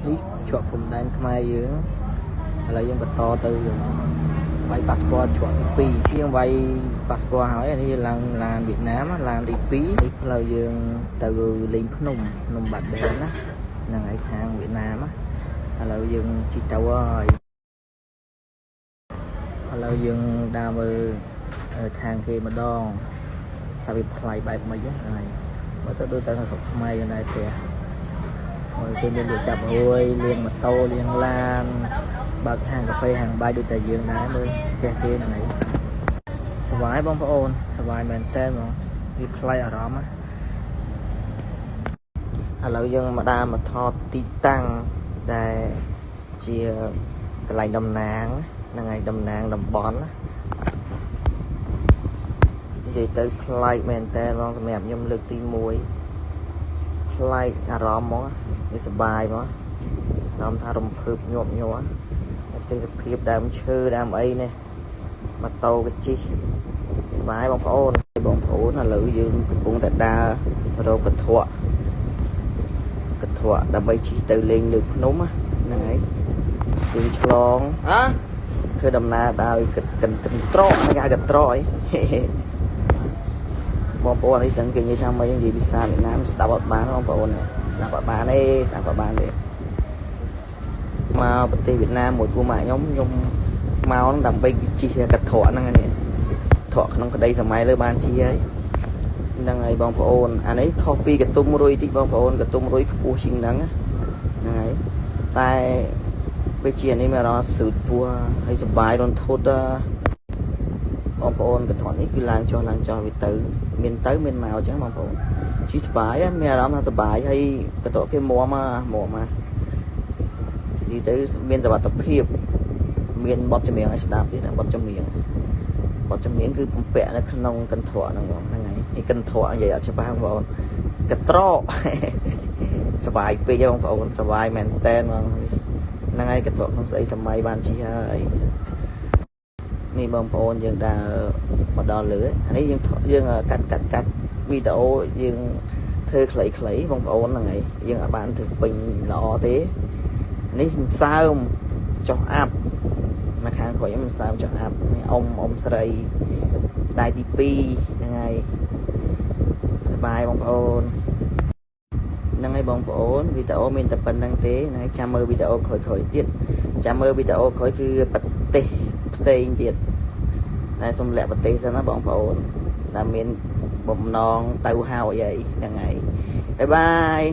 នេះជាប់ព្រំដែនខ្មែរយើងឥឡូវយើងបន្តទៅវាយប៉ាសពតជាប់ទី2យើងវាយប៉ាសពតហើយនេះឡើងឡានវៀតណាមឡានទី2នេះផ្លូវយើងទៅលេងភ្នំបាត់ដែនណាហ្នឹងហើយខាងវៀតណាមឥឡូវយើងជិះទៅហើយឥឡូវយើងដើរមើលខាងគេម្ដងតែវាប្លែកបែបម៉េចហ្នឹងហើយមើលទៅដូចតែនៅស្រុកខ្មែរយ៉ាងដែរទេហើយគេមានលក់ចាប់រួយលាងម៉ូតូលាងឡានបើកហាងកាហ្វេហាងបាយដូចតែយើងដែរមើលផ្ទះគេហ្នឹងហើយសុវ័យបងប្អូនសុវ័យមែនតើហ្មងវាប្លែកអារម្មណ៍ឥឡូវយើងមកដើរមកថតទីតាំងដែលជាកន្លែងតំណាងហ្នឹងហើយតំណាងតំបន់និយាយទៅប្លែកមែនតើបងសម្រាប់ខ្ញុំលើកទី1ប្លែកអារម្មណ៍ហ្មងវាសប្បាយហ្មងតាមថារំភើបញាប់ញ័រទេសភាពដើមឈើដើមអីនេះម៉ូតូក៏ជិះសប្បាយបងប្អូនឥឡូវយើងកំពុងតែដើររកកន្ត្រកដើម្បីជិះទៅលេងលើភ្នំហ្នឹងហើយយើងឆ្លងធ្វើដំណើរដោយកន្ត្រកគេហៅកន្ត្រកអីបងប្អូននេះទាំងគេនិយាយថាមិននិយាយភាសាវៀតណាមស្ដាប់អត់បានបងប្អូនស្ដាប់អត់បានទេមកប្រទេសវៀតណាមមួយពូម៉ាក់ខ្ញុំមកដើម្បីជិះកន្ត្រកហ្នឹងនេះត្រកក្នុងក្តីសម័យលើបានជិះហើយហ្នឹងហើយបងប្អូនអានេះខុសពីកន្ទុំរុយតិចបងប្អូនកន្ទុំរុយខ្ពស់ជាងហ្នឹងហើយតែពេលជានេះមានអារម្មណ៍ស៊ឺតពោះហើយសុបាយរន្ធត់បងប្អូនកន្ត្រកនេះគឺឡើងចុះវាទៅមានមកអញ្ចឹងបងប្អូនជិះសុបាយមានអារម្មណ៍ថាសុបាយហើយកន្ត្រកគេមាំមកនិយាយទៅមានសុវត្ថិភាពមានបទចម្រៀងឲ្យស្ដាប់ទៀតបទចម្រៀងគឺបំពាក់នៅក្នុងកន្ត្រកហ្នឹងបងហ្នឹងហើយកន្ត្រកនិយាយអត់ច្បាស់បងប្អូនកន្ត្រកសុបាយពេកបងប្អូនសុបាយមែនតើបងហ្នឹងហើយកន្ត្រកក្នុងស្អីសម័យបានជិះហើយនេះបងប្អូនយើងដើរមកដល់លើអានេះយើងកាត់វីដេអូយើងធ្វើខ្លីៗបងប្អូនហ្នឹងហើយយើងអាចបានធ្វើពេញល្អទេនេះសើមចុះអាប់នៅខាងក្រោយខ្ញុំសើមចុះអាប់នេះអ៊ំស្រីដៃទី2ហ្នឹងហើយសប្បាយបងប្អូនហ្នឹងហើយបងប្អូនវីដេអូមានតែប៉ុណ្្នឹងទេហ្នឹងហើយចាំមើលវីដេអូក្រោយទៀតចាំមើលវីដេអូក្រោយគឺប្រទេសផ្សេងទៀតតែសូមលាក់ប្រទេសសិនណាបងប្អូនដែលមានបំណងទៅហើយអីហ្នឹងហើយបាយបាយ